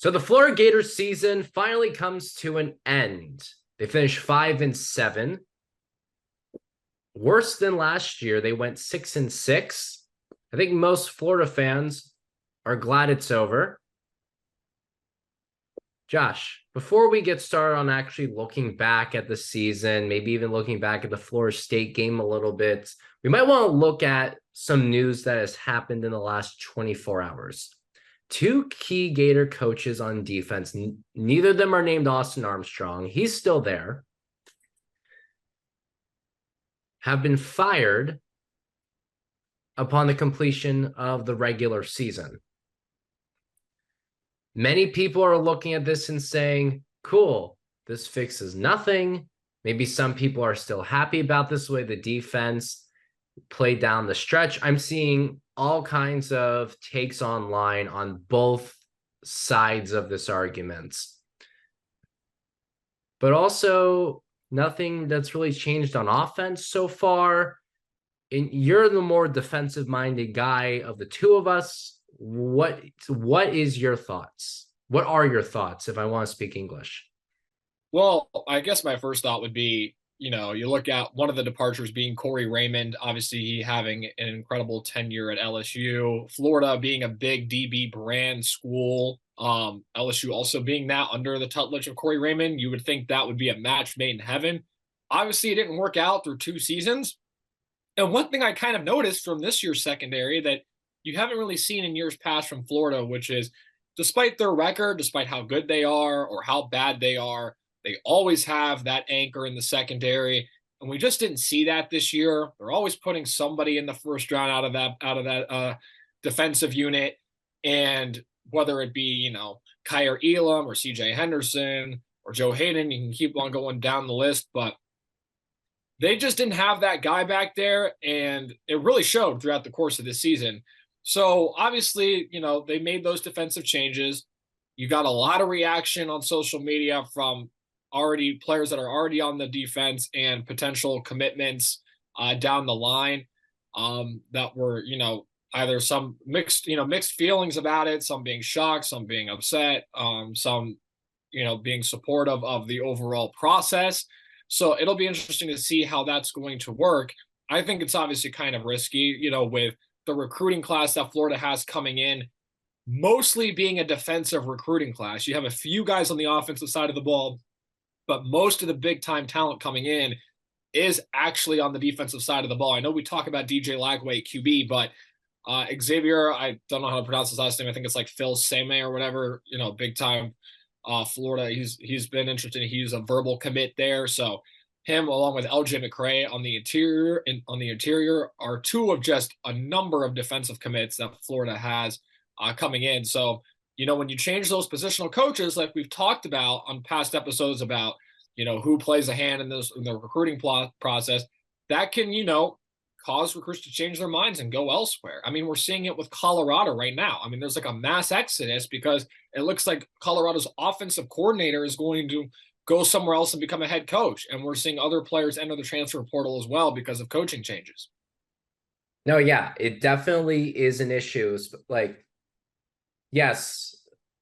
So the Florida Gators season finally comes to an end. They finished 5-7. Worse than last year. They went 6-6. I think most Florida fans are glad it's over. Josh, before we get started on actually looking back at the season, maybe even looking back at the Florida State game a little bit, we might want to look at some news that has happened in the last 24 hours. Two key Gator coaches on defense, neither of them are named Austin Armstrong. He's still there. Have been fired upon the completion of the regular season. Many people are looking at this and saying, cool, this fixes nothing. Maybe some people are still happy about this way the defense played down the stretch. I'm seeing all kinds of takes online on both sides of this argument. But also nothing that's really changed on offense so far. And you're the more defensive-minded guy of the two of us. What is your thoughts? What are your thoughts, if I want to speak English? Well, I guess my first thought would be, you look at one of the departures being Corey Raymond, obviously he having an incredible tenure at LSU, Florida being a big DB brand school, LSU also being that under the tutelage of Corey Raymond, you would think that would be a match made in heaven. Obviously, it didn't work out through 2 seasons. And one thing I kind of noticed from this year's secondary that you haven't really seen in years past from Florida, which is despite their record, despite how good they are or how bad they are, they always have that anchor in the secondary. And we just didn't see that this year. They're always putting somebody in the first round out of that defensive unit. And whether it be, Kyer Elam or CJ Henderson or Joe Hayden, you can keep on going down the list, but they just didn't have that guy back there. And it really showed throughout the course of this season. So obviously, they made those defensive changes. You got a lot of reaction on social media from already players that are already on the defense and potential commitments down the line that were, either some mixed feelings about it, some being shocked, some being upset, some, being supportive of the overall process. So it'll be interesting to see how that's going to work. I think it's obviously kind of risky, with the recruiting class that Florida has coming in, mostly being a defensive recruiting class. You have a few guys on the offensive side of the ball, but most of the big time talent coming in is actually on the defensive side of the ball. I know we talk about DJ Lagway QB, but Xavier, I don't know how to pronounce his last name. I think it's like Phil Same or whatever, big time Florida. He's been interesting. He's a verbal commit there. So him along with LJ McCray on the interior are two of just a number of defensive commits that Florida has coming in. So, when you change those positional coaches, like we've talked about on past episodes about, who plays a hand in the recruiting process, that can, cause recruits to change their minds and go elsewhere. I mean, we're seeing it with Colorado right now. I mean, there's like a mass exodus because it looks like Colorado's offensive coordinator is going to go somewhere else and become a head coach. And we're seeing other players enter the transfer portal as well because of coaching changes. No, yeah, it definitely is an issue. Like, yes,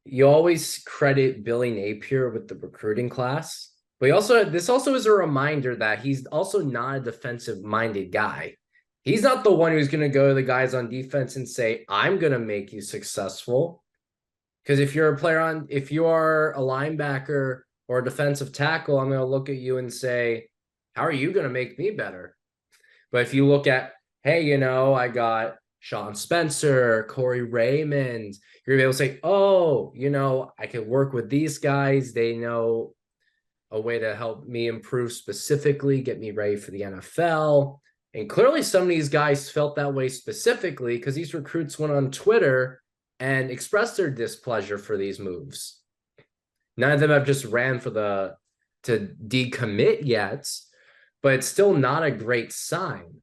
you always credit Billy Napier with the recruiting class, but this also is a reminder that he's also not a defensive-minded guy. He's not the one who's going to go to the guys on defense and say, I'm going to make you successful. Because if you are a linebacker or a defensive tackle, I'm going to look at you and say, how are you going to make me better? But if you look at, hey, I got Sean Spencer, Corey Raymond, you're going to be able to say, oh, I can work with these guys. They know a way to help me improve specifically, get me ready for the NFL. And clearly some of these guys felt that way specifically because these recruits went on Twitter and expressed their displeasure for these moves. None of them have just ran to decommit yet, but it's still not a great sign.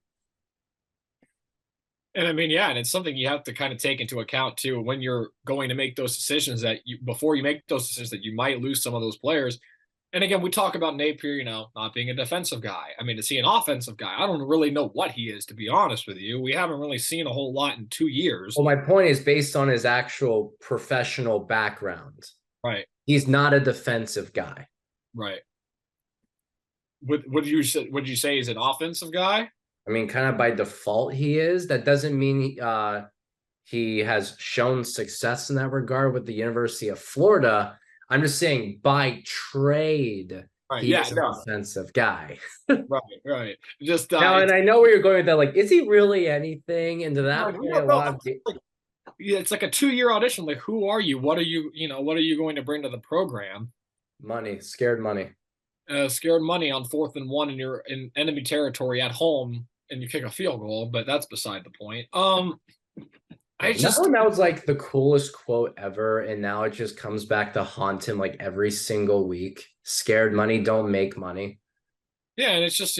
And I mean, yeah, and it's something you have to kind of take into account too when you're going to make those decisions before you make those decisions that you might lose some of those players. And again, we talk about Napier, not being a defensive guy. I mean, to see an offensive guy, I don't really know what he is, to be honest with you. We haven't really seen a whole lot in 2 years. Well, my point is based on his actual professional background. Right. He's not a defensive guy. Right. Would you say he's an offensive guy? I mean, kind of by default, he is. That doesn't mean he has shown success in that regard with the University of Florida. I'm just saying, by trade, Right. he Yeah. is a No. defensive guy. Right. Right. Just Now, and it's I know where you're going with that. Like, is he really anything? And to that like point, no, a no. lot of Like, yeah, it's like a 2-year audition. Like, who are you? What are you? What are you going to bring to the program? money, scared money. Scared money on 4th and 1, and you're in enemy territory at home, and you kick a field goal. But that's beside the point. I Remember just when that was like the coolest quote ever, and now it just comes back to haunt him like every single week. Scared money don't make money. Yeah, and it's just,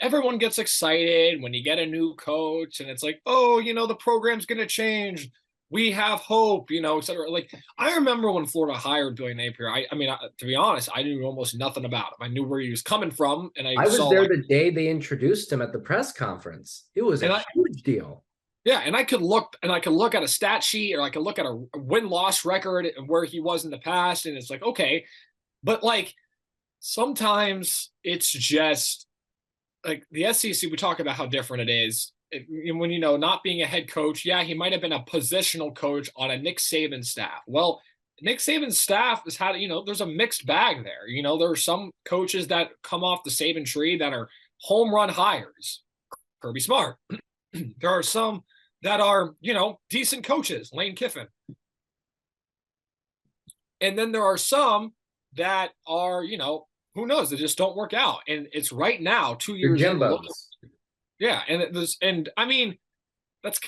everyone gets excited when you get a new coach, and it's like, oh, the program's going to change. We have hope, et cetera. Like, I remember when Florida hired Billy Napier. I mean, to be honest, I knew almost nothing about him. I knew where he was coming from, and I I was saw there the day they introduced him at the press conference. It was and a I, huge deal. yeah, and I could look at a stat sheet, or I could look at a win-loss record and where he was in the past, and it's like, okay, but like sometimes it's just like the SEC. We talk about how different it is when not being a head coach. Yeah, he might have been a positional coach on a Nick Saban staff. Well, Nick Saban's staff has had there's a mixed bag there. There are some coaches that come off the Saban tree that are home run hires. Kirby Smart. There are some that are decent coaches, Lane Kiffin, and then there are some that are who knows, they just don't work out. And it's right now, 2 years in. Jimbos. Yeah, and I mean, that's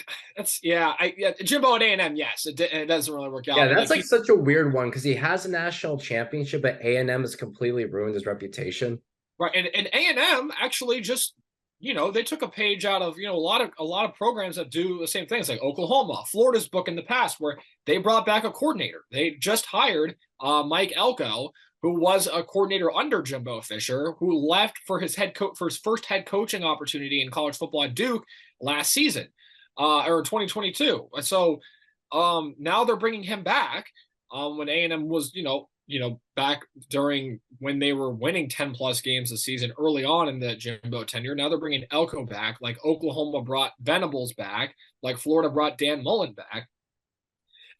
yeah, Jimbo at A&M, yes, it doesn't really work out. Yeah, that's like such a weird one because he has a national championship, but A&M has completely ruined his reputation. Right, and A&M actually just they took a page out of a lot of programs that do the same things, like Oklahoma, Florida's book in the past, where they brought back a coordinator. They just hired Mike Elko, who was a coordinator under Jimbo Fisher, who left for his first head coaching opportunity in college football at Duke last season, or 2022. So now they're bringing him back. When A&M was back during when they were winning 10 plus games a season early on in the Jimbo tenure. Now they're bringing Elko back, like Oklahoma brought Venables back, like Florida brought Dan Mullen back.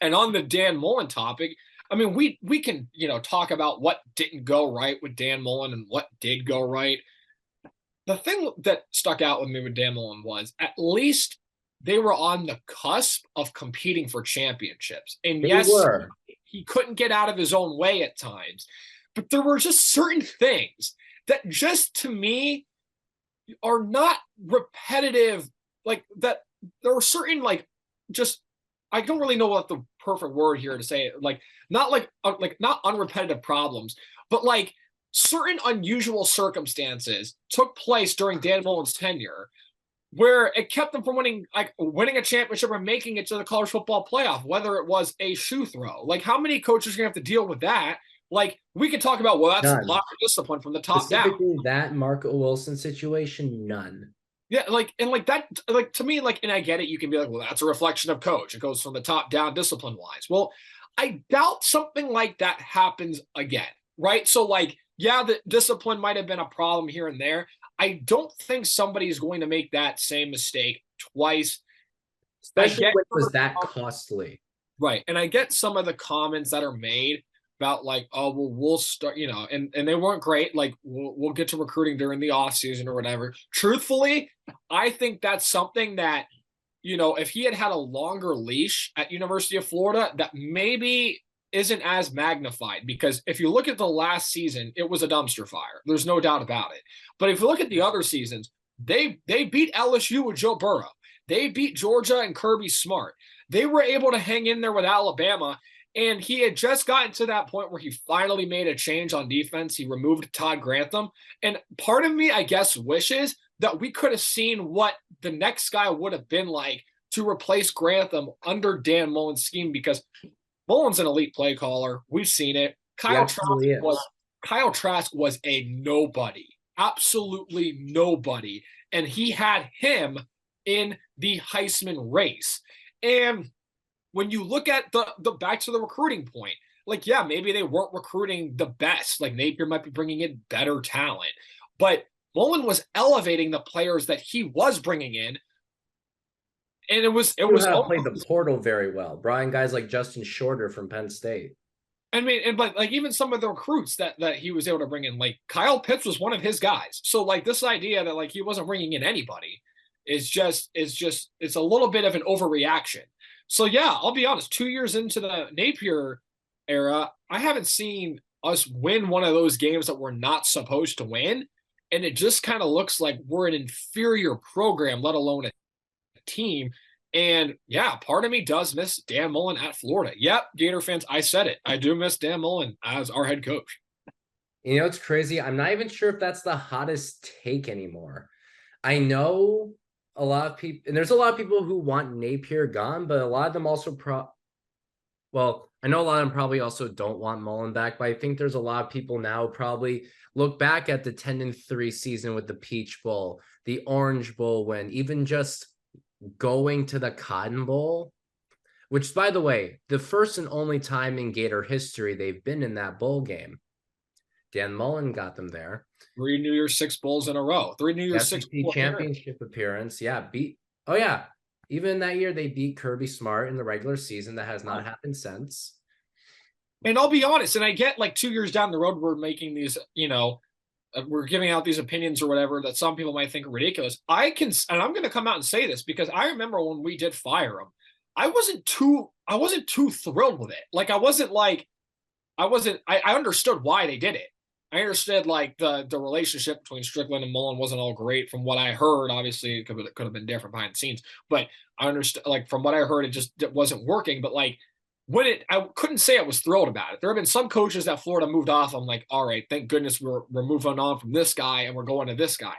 And on the Dan Mullen topic, I mean, we can talk about what didn't go right with Dan Mullen and what did go right. The thing that stuck out with me with Dan Mullen was at least they were on the cusp of competing for championships. And yes, he couldn't get out of his own way at times, but there were just certain things that just to me are not repetitive. Like that, there were certain just I don't really know what the perfect word here to say it. Not not unrepetitive problems, but like certain unusual circumstances took place during Dan Mullen's tenure where it kept them from winning a championship or making it to the college football playoff, whether it was a shoe throw. Like, how many coaches are going to have to deal with that? Like, we could talk about, well, that's a lot of discipline from the top down. Specifically that Marco Wilson situation, none. Yeah, to me, and I get it, you can be like, well, that's a reflection of coach. It goes from the top down discipline-wise. Well, I doubt something like that happens again, right? So, yeah, the discipline might have been a problem here and there. I don't think somebody is going to make that same mistake twice. Especially when it was that costly. Right. And I get some of the comments that are made about oh, well, we'll start, and they weren't great. Like, we'll get to recruiting during the offseason or whatever. Truthfully, I think that's something that, if he had a longer leash at University of Florida, that maybe isn't as magnified, because if you look at the last season, it was a dumpster fire. There's no doubt about it. But if you look at the other seasons, they beat LSU with Joe Burrow. They beat Georgia and Kirby Smart. They were able to hang in there with Alabama, and he had just gotten to that point where he finally made a change on defense. He removed Todd Grantham. And part of me, I guess, wishes that we could have seen what the next guy would have been like to replace Grantham under Dan Mullen's scheme, because Mullen's an elite play caller. We've seen it. Kyle Trask was a nobody, absolutely nobody. And he had him in the Heisman race. And when you look at the back to the recruiting point, like, yeah, maybe they weren't recruiting the best. Like Napier might be bringing in better talent, but Mullen was elevating the players that he was bringing in, and it Knew was how to play the almost, portal very well. Brian guys like Justin Shorter from Penn State. I mean, and like even some of the recruits that he was able to bring in, like Kyle Pitts was one of his guys. So like this idea that like he wasn't bringing in anybody is just it's a little bit of an overreaction. So yeah, I'll be honest. 2 years into the Napier era, I haven't seen us win one of those games that we're not supposed to win, and it just kind of looks like we're an inferior program, let alone a team. And yeah, part of me does miss Dan Mullen at Florida. Yep, Gator fans, I said it. I do miss Dan Mullen as our head coach. You know, it's crazy. I'm not even sure if that's the hottest take anymore. I know a lot of people, and there's a lot of people who want Napier gone, but a lot of them also well, I know a lot of them probably also don't want Mullen back, but I think there's a lot of people now probably look back at the 10-3 season with the Peach Bowl, the Orange Bowl win, even just going to the Cotton Bowl, which, by the way, the first and only time in Gator history they've been in that bowl game. Dan Mullen got them there. 3 New Year's Six bowls in a row. 3 New Year's Six SEC bowl championship appearance. Yeah, oh yeah. Even that year they beat Kirby Smart in the regular season. That has not happened since. And I'll be honest, and I get like 2 years down the road, we're making these, we're giving out these opinions or whatever that some people might think are ridiculous. And I'm going to come out and say this because I remember when we did fire him, I wasn't too thrilled with it. Like I understood why they did it. I understood like the relationship between Strickland and Mullen wasn't all great from what I heard. Obviously, it could have been different behind the scenes, but I understood like from what I heard, it wasn't working. But like I couldn't say I was thrilled about it. There have been some coaches that Florida moved off. I'm like, all right, thank goodness we're moving on from this guy and we're going to this guy.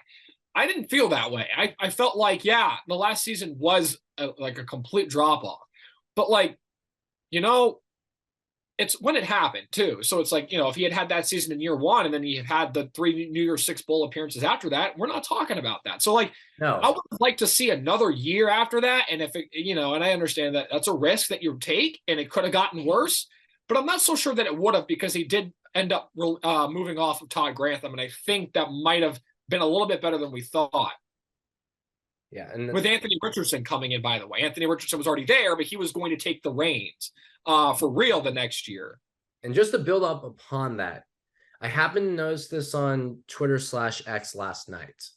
I didn't feel that way. I felt like, yeah, the last season was like a complete drop off, but like, it's when it happened too. So it's like, if he had that season in year one and then he had the 3 New Year's Six bowl appearances after that, we're not talking about that. So like, no, I would like to see another year after that. And if it, and I understand that that's a risk that you take and it could have gotten worse, but I'm not so sure that it would have because he did end up moving off of Todd Grantham. And I think that might have been a little bit better than we thought. Yeah. And with Anthony Richardson coming in, by the way, Anthony Richardson was already there, but he was going to take the reins for real the next year. And just to build up upon that, I happened to notice this on Twitter/X last night.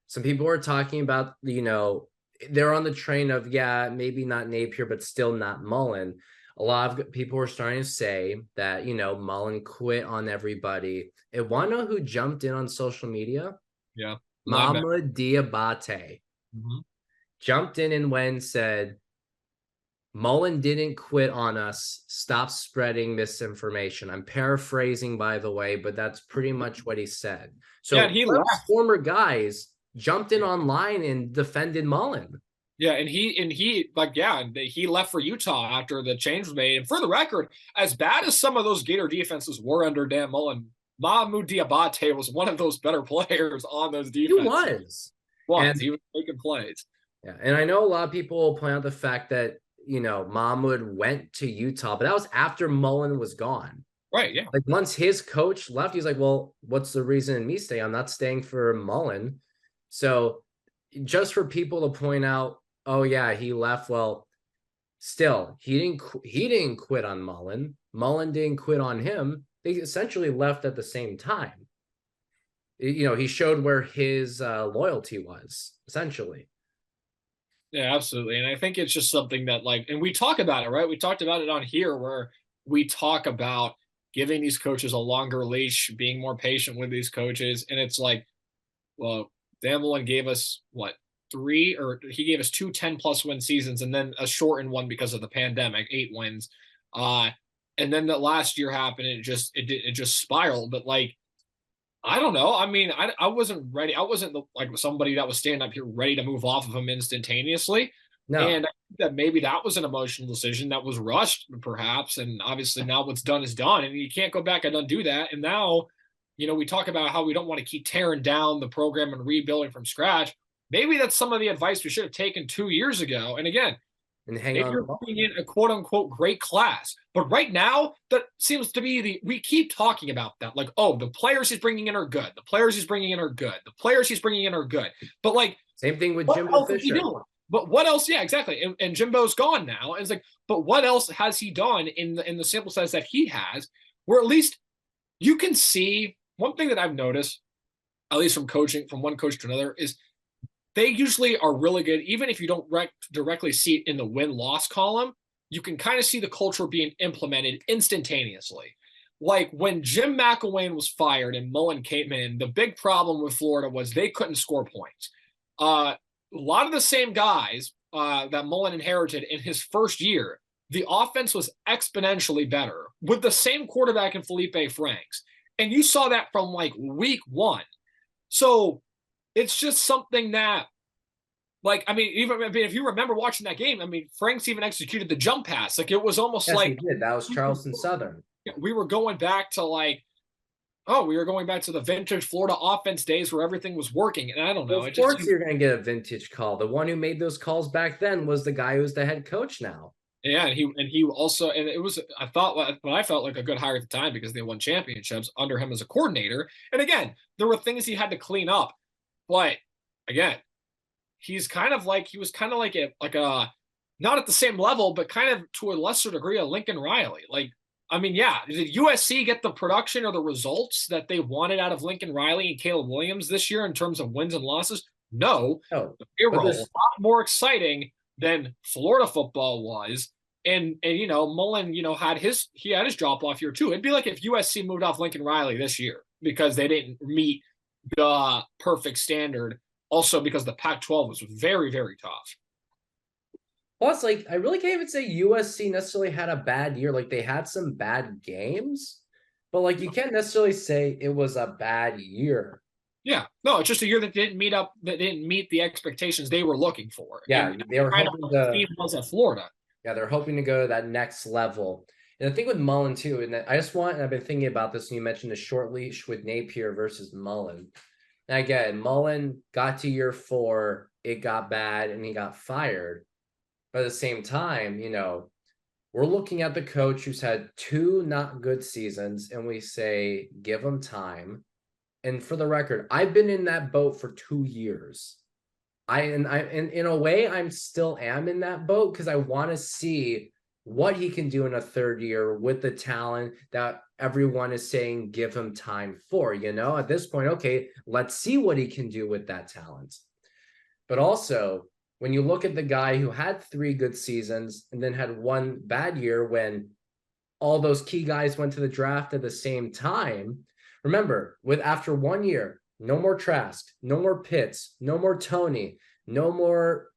Some people were talking about, they're on the train of, yeah, maybe not Napier, but still not Mullen. A lot of people were starting to say that, Mullen quit on everybody. And want to know who jumped in on social media? Yeah. Mahmoud Diabate. Mm-hmm. Jumped in and went and said, Mullen didn't quit on us. Stop spreading misinformation. I'm paraphrasing, by the way, but that's pretty much what he said. So yeah, he left. Former guys jumped in online and defended Mullen. Yeah, and he left for Utah after the change was made. And for the record, as bad as some of those Gator defenses were under Dan Mullen, Mahmoud Diabate was one of those better players on those defenses. He was making plays. Yeah, and I know a lot of people will point out the fact that Mahmoud went to Utah, but that was after Mullen was gone. Right, yeah. Like once his coach left, he's like, well, what's the reason me stay? I'm not staying for Mullen. So just for people to point out, oh yeah, he left. Well, still, he didn't quit on Mullen. Mullen didn't quit on him. They essentially left at the same time. He showed where his loyalty was, essentially. Yeah, absolutely. And I think it's just something that and we talk about it, right? We talked about it on here where we talk about giving these coaches a longer leash, being more patient with these coaches. And it's like, well, Dan Mullen gave us he gave us 2 10+ win seasons and then a shortened one because of the pandemic, 8 wins. And then the last year happened and it just spiraled. But I don't know. I mean, I wasn't ready. I wasn't somebody that was standing up here ready to move off of him instantaneously. No. And I think that maybe that was an emotional decision that was rushed, perhaps. And obviously now what's done is done, and you can't go back and undo that. And now, we talk about how we don't want to keep tearing down the program and rebuilding from scratch. Maybe that's some of the advice we should have taken 2 years ago. And again, and hang if on you're the ball. bringing in a quote unquote great class. But right now, that seems to be we keep talking about that. Like, oh, the players he's bringing in are good. The players he's bringing in are good. The players he's bringing in are good. But like, Same thing with what Jimbo else is he Fisher. doing? But what else? Yeah, exactly. And Jimbo's gone now. And it's like, but what else has he done in the sample size that he has? Where at least you can see one thing that I've noticed, at least from coaching from one coach to another, is they usually are really good. Even if you don't directly see it in the win-loss column, you can kind of see the culture being implemented instantaneously. Like when Jim McElwain was fired and Mullen came in, the big problem with Florida was they couldn't score points. A lot of the same guys that Mullen inherited in his first year, the offense was exponentially better with the same quarterback in Felipe Franks. And you saw that from like week one. So it's just something that, like, I mean, if you remember watching that game, I mean, Franks even executed the jump pass. Like, it was almost Yes, he like did. That was Charleston Southern. we were going back to like, oh, we were going back to the vintage Florida offense days where everything was working. And I don't know. Well, It of just course, you're going to get a vintage call. The one who made those calls back then was the guy who's the head coach now. yeah, and he also, and it was, I thought what I felt like a good hire at the time because they won championships under him as a coordinator. And again, there were things he had to clean up, but again, he's kind of like, he was kind of like a not at the same level, but kind of to a lesser degree a Lincoln Riley. Like, I mean, yeah, did USC get the production or the results that they wanted out of Lincoln Riley and Caleb Williams this year in terms of wins and losses? No, Oh, they were but a this, lot more exciting than Florida football was. And you know, Mullen, you know, had his drop off year too. It'd be like if USC moved off Lincoln Riley this year because they didn't meet the perfect standard. Also, because the Pac-12 was very, very tough. plus, like, I really can't even say USC necessarily had a bad year. Like, they had some bad games, but like, you can't necessarily say it was a bad year. Yeah, no, it's just a year that didn't meet the expectations they were looking for. Yeah, And they were kind of hoping the to. team was at Florida. Yeah, they're hoping to go to that next level. And the thing with Mullen too, and I just want, and I've been thinking about this, and you mentioned the short leash with Napier versus Mullen. And again, Mullen got to year 4, it got bad, and he got fired. But at the same time, you know, we're looking at the coach who's had 2 not good seasons, and we say, give him time. And for the record, I've been in that boat for 2 years. And in a way, I'm still am in that boat because I want to see what he can do in a third year with the talent that everyone is saying give him time for. You know, at this point, okay, let's see what he can do with that talent. But also, when you look at the guy who had 3 good seasons and then had 1 bad year when all those key guys went to the draft at the same time, remember, with after 1 year, no more Trask, no more Pitts, no more Tony, no more.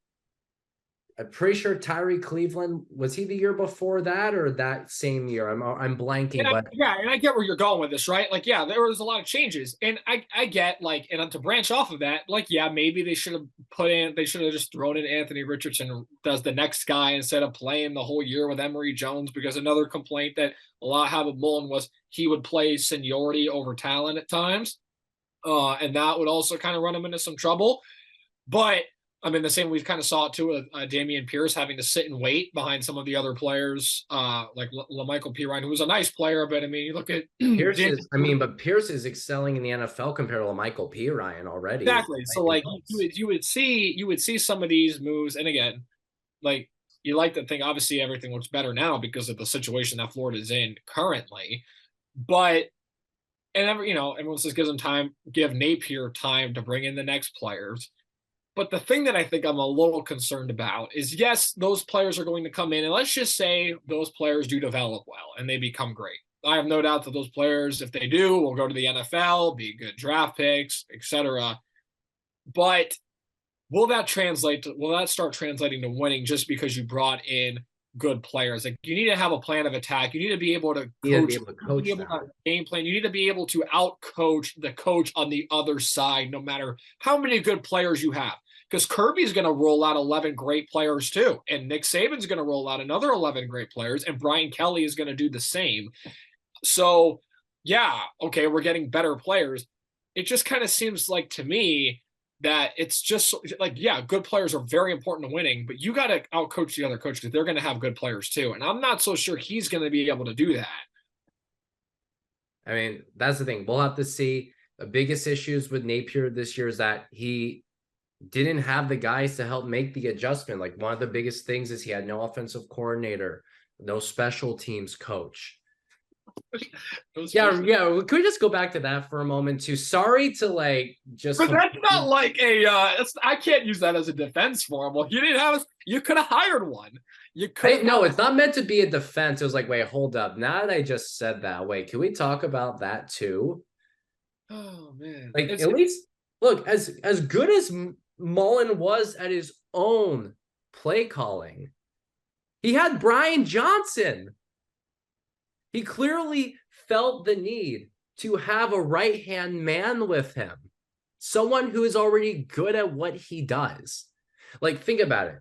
I'm pretty sure Tyree Cleveland, was he the year before that or that same year? I'm blanking, but Yeah, and I get where you're going with this, right? Like, yeah, there was a lot of changes, and I get like, and to branch off of that, like, yeah, maybe they should have just thrown in Anthony Richardson as the next guy instead of playing the whole year with Emory Jones, because another complaint that a lot had with Mullen was he would play seniority over talent at times. And that would also kind of run him into some trouble. But I mean, the same we kind of saw it too with Damian Pierce having to sit and wait behind some of the other players, like Michael P. Ryan, who was a nice player, but I mean, you look at Pierce is, I mean, but Pierce is excelling in the NFL compared to Michael P. Ryan already. exactly. So like you would see some of these moves, and again, like you like to think obviously everything looks better now because of the situation that Florida is in currently, but and everyone says give Napier time to bring in the next players. But the thing that I think I'm a little concerned about is, yes, those players are going to come in, and let's just say those players do develop well and they become great. I have no doubt that those players, if they do, will go to the NFL, be good draft picks, etc. But will that start translating to winning just because you brought in good players? Like, you need to have a plan of attack. You need to be able to coach game plan. You need to be able to out coach the coach on the other side, no matter how many good players you have. Because Kirby's going to roll out 11 great players too. And Nick Saban's going to roll out another 11 great players. And Brian Kelly is going to do the same. So, yeah, okay, we're getting better players. It just kind of seems like to me that it's just like, yeah, good players are very important to winning, but you got to outcoach the other coach because they're going to have good players too. And I'm not so sure he's going to be able to do that. I mean, that's the thing. We'll have to see. The biggest issues with Napier this year is that he didn't have the guys to help make the adjustment. Like one of the biggest things is he had no offensive coordinator, no special teams coach. Yeah. Can we just go back to that for a moment too? Sorry to like just. But that's not like a. I can't use that as a defense for him. Well, you didn't have. You could have hired one. You could. No, it's not meant to be a defense. It was like, wait, hold up. Now that I just said that, wait, can we talk about that too? Oh man! Like at least look as good as Mullen was at his own play calling. He had Brian Johnson. He clearly felt the need to have a right-hand man with him, someone who is already good at what he does. Like, think about it.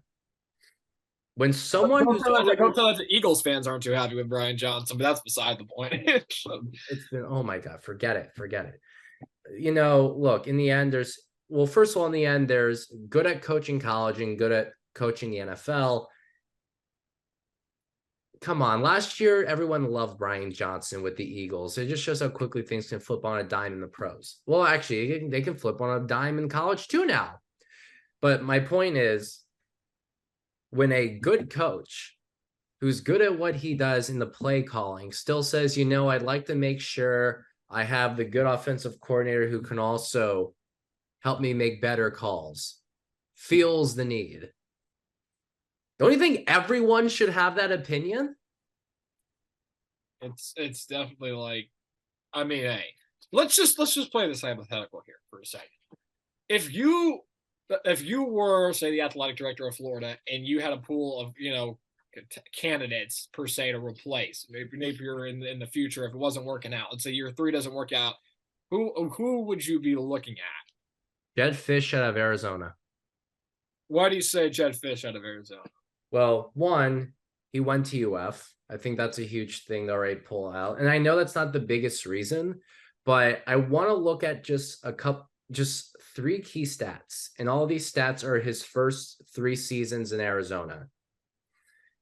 When someone who's already, don't tell that the Eagles fans aren't too happy with Brian Johnson, but that's beside the point. It's been, oh my God, forget it. You know, look, in the end, first of all, in the end, there's good at coaching college and good at coaching the NFL. Come on, last year, everyone loved Brian Johnson with the Eagles. It just shows how quickly things can flip on a dime in the pros. Well, actually, they can flip on a dime in college too now. But my point is, when a good coach who's good at what he does in the play calling still says, you know, I'd like to make sure I have the good offensive coordinator who can also help me make better calls, feels the need. Don't you think everyone should have that opinion? It's definitely like, I mean, hey, let's just play this hypothetical here for a second. If you were, say, the athletic director of Florida and you had a pool of, candidates per se to replace maybe Napier in the future, if it wasn't working out, let's say year 3 doesn't work out, who would you be looking at? Jedd Fisch out of Arizona. Why do you say Jedd Fisch out of Arizona? Well, one, he went to UF. I think that's a huge thing to already pull out. And I know that's not the biggest reason, but I want to look at just 3 key stats. And all of these stats are his first 3 seasons in Arizona.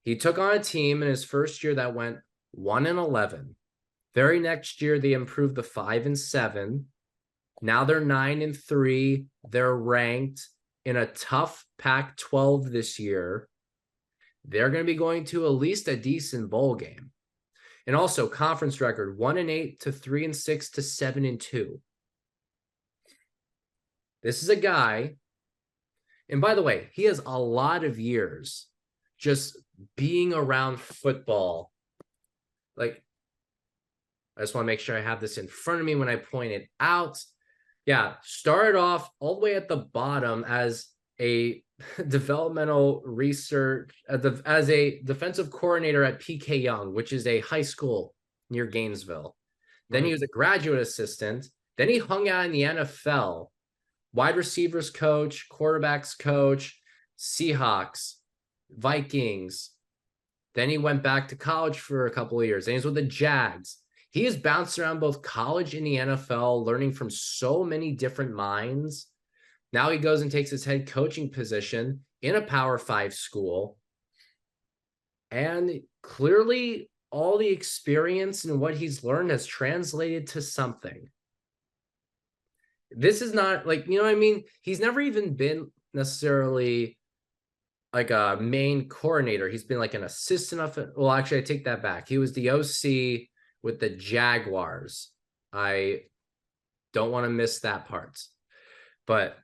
He took on a team in his first year that went 1-11. Very next year, they improved to 5-7. Now they're 9-3. They're ranked in a tough Pac-12 this year. They're going to be going to at least a decent bowl game. And also conference record 1-8 to 3-6 to 7-2. This is a guy, and by the way, he has a lot of years just being around football. Like, I just want to make sure I have this in front of me when I point it out. Yeah, started off all the way at the bottom as a developmental research, as a defensive coordinator at PK Young, which is a high school near Gainesville. Then he was a graduate assistant. Then he hung out in the NFL, wide receivers coach, quarterbacks coach, Seahawks, Vikings. Then he went back to college for a couple of years. And he's with the Jags. He has bounced around both college and the NFL, learning from so many different minds. Now he goes and takes his head coaching position in a Power 5 school. And clearly, all the experience and what he's learned has translated to something. This is not like, you know what I mean? He's never even been necessarily like a main coordinator. He's been like an assistant of it. Well, actually, I take that back. He was the OC with the Jaguars. I don't want to miss that part. But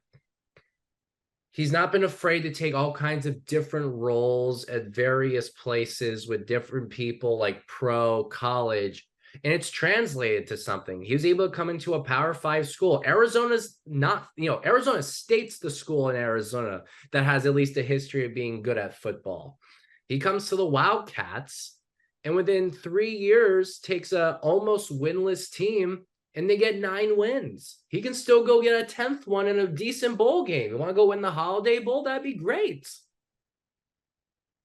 he's not been afraid to take all kinds of different roles at various places with different people, like pro, college, and it's translated to something. He was able to come into a Power 5 school. Arizona's not, Arizona State's the school in Arizona that has at least a history of being good at football. He comes to the Wildcats, and within 3 years takes a almost winless team, and they get 9 wins. He can still go get a 10th one in a decent bowl game. You want to go win the Holiday Bowl? That'd be great.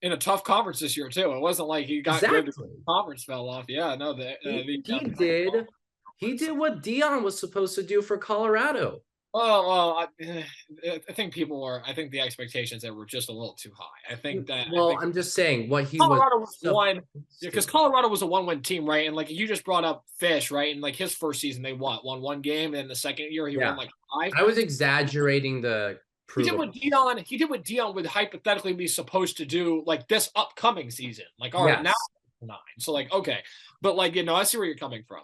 In a tough conference this year too. It wasn't like he got good. The conference fell off. Yeah, no, he did. He did what Dion was supposed to do for Colorado. I think I think the expectations there were just a little too high. I Well, think I'm just saying what he was Colorado was one, supposed to because Colorado was a one-win team, right? And like you just brought up Fish, right? And like his first season, they won one game, and then the second year he won Yeah. like five. I was exaggerating the He did provable. what Dion. He did what Dion would hypothetically be supposed to do, like this upcoming season. Like, all right, now Yes. 9. So like, okay, but like I see where you're coming from.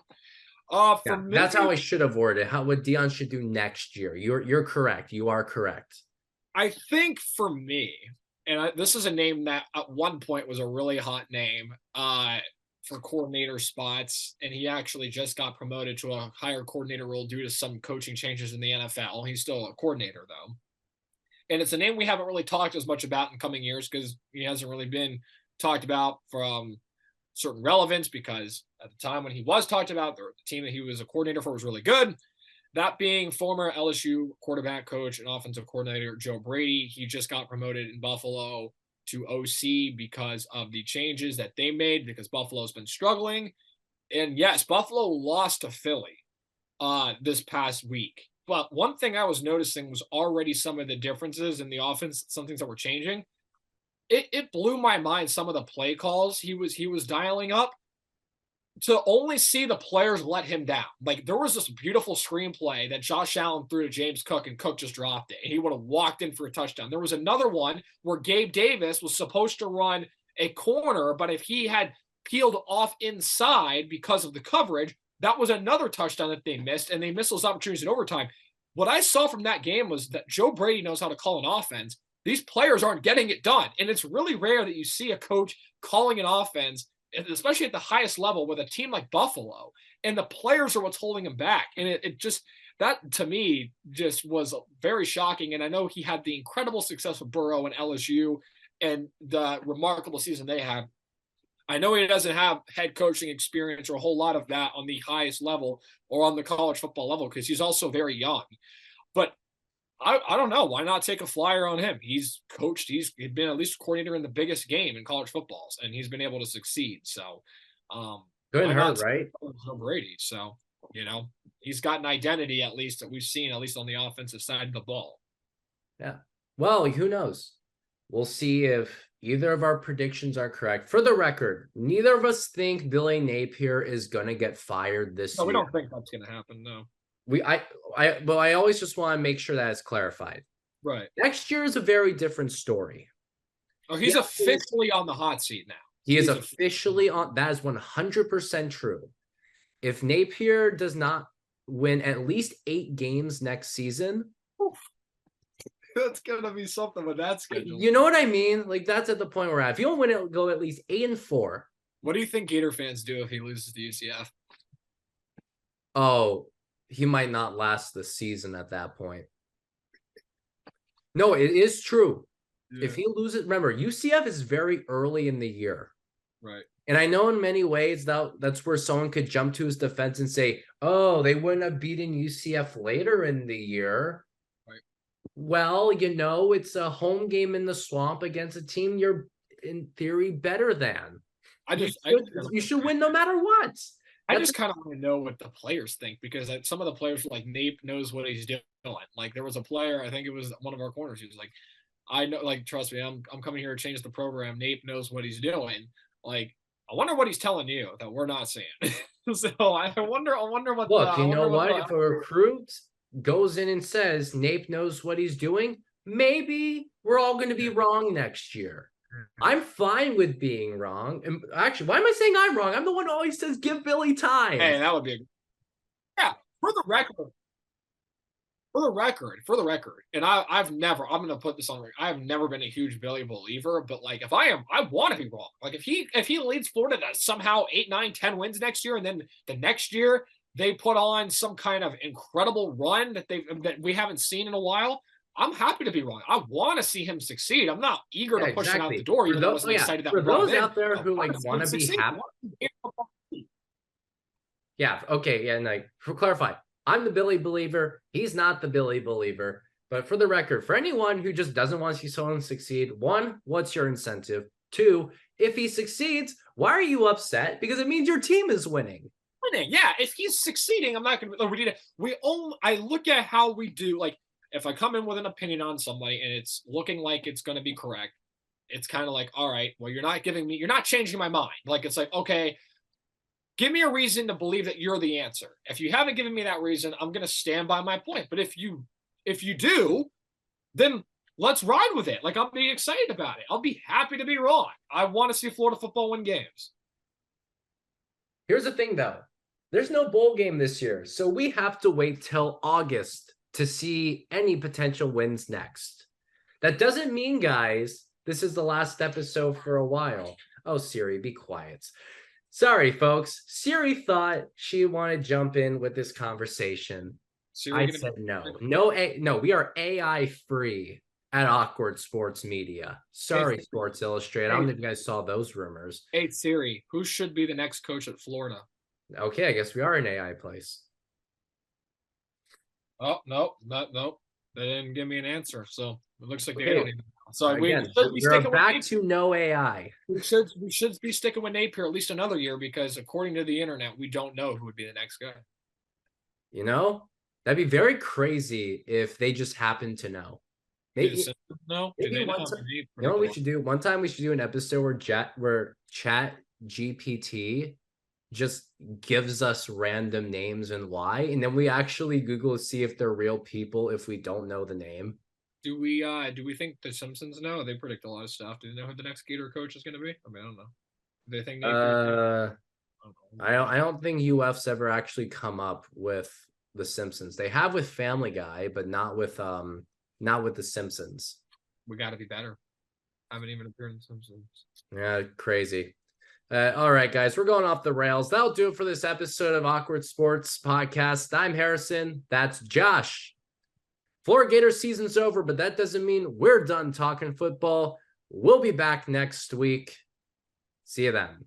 For Yeah. me, That's how I should have worded how what Dion should do next year. You're correct. You are correct. I think for me, this is a name that at one point was a really hot name for coordinator spots, and he actually just got promoted to a higher coordinator role due to some coaching changes in the NFL. He's still a coordinator though, and it's a name we haven't really talked as much about in coming years because he hasn't really been talked about from certain relevance, because at the time when he was talked about, the team that he was a coordinator for was really good. That being former LSU quarterback coach and offensive coordinator Joe Brady. He just got promoted in Buffalo to OC because of the changes that they made, because Buffalo's been struggling. And yes, Buffalo lost to Philly this past week. But one thing I was noticing was already some of the differences in the offense, some things that were changing. It blew my mind, some of the play calls he was dialing up, to only see the players let him down. Like there was this beautiful screenplay that Josh Allen threw to James Cook, and Cook just dropped it, and he would have walked in for a touchdown. There was another one where Gabe Davis was supposed to run a corner, but if he had peeled off inside because of the coverage, that was another touchdown that they missed, and they missed those opportunities in overtime. What I saw from that game was that Joe Brady knows how to call an offense. These players aren't getting it done, and it's really rare that you see a coach calling an offense, especially at the highest level with a team like Buffalo, and the players are what's holding him back. And it just, that to me just was very shocking. And I know he had the incredible success with Burrow and LSU and the remarkable season they had. I know he doesn't have head coaching experience or a whole lot of that on the highest level or on the college football level, because he's also very young. But I don't know. Why not take a flyer on him? He's coached. He's been at least a coordinator in the biggest game in college footballs, and he's been able to succeed. So, Couldn't why hurt, not right? Tom Brady? So, he's got an identity, at least that we've seen, at least on the offensive side of the ball. Yeah. Well, who knows? We'll see if either of our predictions are correct. For the record, neither of us think Billy Napier is going to get fired this No, we year. don't think that's going to happen. No. But I always just want to make sure that it's clarified. Right. Next year is a very different story. Oh, he's officially on the hot seat now. He is officially on. That is 100% true. If Napier does not win at least 8 games next season, that's gonna be something with that schedule. You know what I mean? Like that's at the point we're at. If you don't win it, go at least 8-4. What do you think Gator fans do if he loses to UCF? Oh, he might not last the season at that point. No, it is true. Yeah. If he loses, remember, UCF is very early in the year. Right. And I know in many ways that's where someone could jump to his defense and say, oh, they wouldn't have beaten UCF later in the year. Right. Well, it's a home game in the swamp against a team you're, in theory, better than. You should win no matter what. I just kind of want to know what the players think, because some of the players, like Nape, knows what he's doing. Like there was a player, I think it was one of our corners, he was like, I know, like, trust me, I'm coming here to change the program. Nape knows what he's doing. Like, I wonder what he's telling you that we're not seeing. So I wonder what. Look, you know what? If a recruit goes in and says Nape knows what he's doing, maybe we're all going to be wrong next year. I'm fine with being wrong. And actually, why am I saying I'm wrong? I'm the one who always says give Billy time. Hey, that would be for the record. For the record, and I'm going to put this on record. I've never been a huge Billy believer, but like if I want to be wrong. Like if he leads Florida to somehow 8, 9, 10 wins next year, and then the next year they put on some kind of incredible run that we haven't seen in a while, I'm happy to be wrong. I want to see him succeed. I'm not eager to push him out the door. For those, for those out there who want to be happy. Yeah. Okay. Yeah. And like for clarify, I'm the Billy believer. He's not the Billy believer. But for the record, for anyone who just doesn't want to see someone succeed, 1, what's your incentive? 2, if he succeeds, why are you upset? Because it means your team is winning. happening. Yeah, if he's succeeding, I'm not going to. I look at how we do. Like, if I come in with an opinion on somebody and it's looking like it's going to be correct, it's kind of like, all right, well, you're not changing my mind. Like, it's like, okay, give me a reason to believe that you're the answer. If you haven't given me that reason, I'm going to stand by my point. But if you do, then let's ride with it. Like, I'll be excited about it. I'll be happy to be wrong. I want to see Florida football win games. Here's the thing, though. There's no bowl game this year, so we have to wait till August to see any potential wins next. That doesn't mean, guys, this is the last episode for a while. Oh, Siri, be quiet. Sorry, folks. Siri thought she wanted to jump in with this conversation. I said no. No, we are AI free at Awkward Sports Media. Sorry, Hey, Sports Illustrated. I don't know if you guys saw those rumors. Hey, Siri, who should be the next coach at Florida? Okay, I guess we are an AI place. Oh, no. They didn't give me an answer. So it looks like they Okay. don't even know. So Again, we're back to no AI. We should be sticking with Napier at least another year because according to the internet, we don't know who would be the next guy. You know, that'd be very crazy if they just happen to know. Maybe, no, maybe one time, you know what we should do? One time we should do an episode where Chat GPT just gives us random names and why, and then we actually Google to see if they're real people if we don't know the name. Do we think the Simpsons know? They predict a lot of stuff. Do they know who the next Gator coach is going to be? I mean, I don't know. Do they think Napier? I don't think UF's ever actually come up with the Simpsons. They have with Family Guy, but not with the Simpsons. We got to be better. I haven't even appeared in the Simpsons. Yeah, crazy. All right, guys, we're going off the rails. That'll do it for this episode of Awkward Sports Podcast. I'm Harrison. That's Josh. Florida Gators season's over, but that doesn't mean we're done talking football. We'll be back next week. See you then.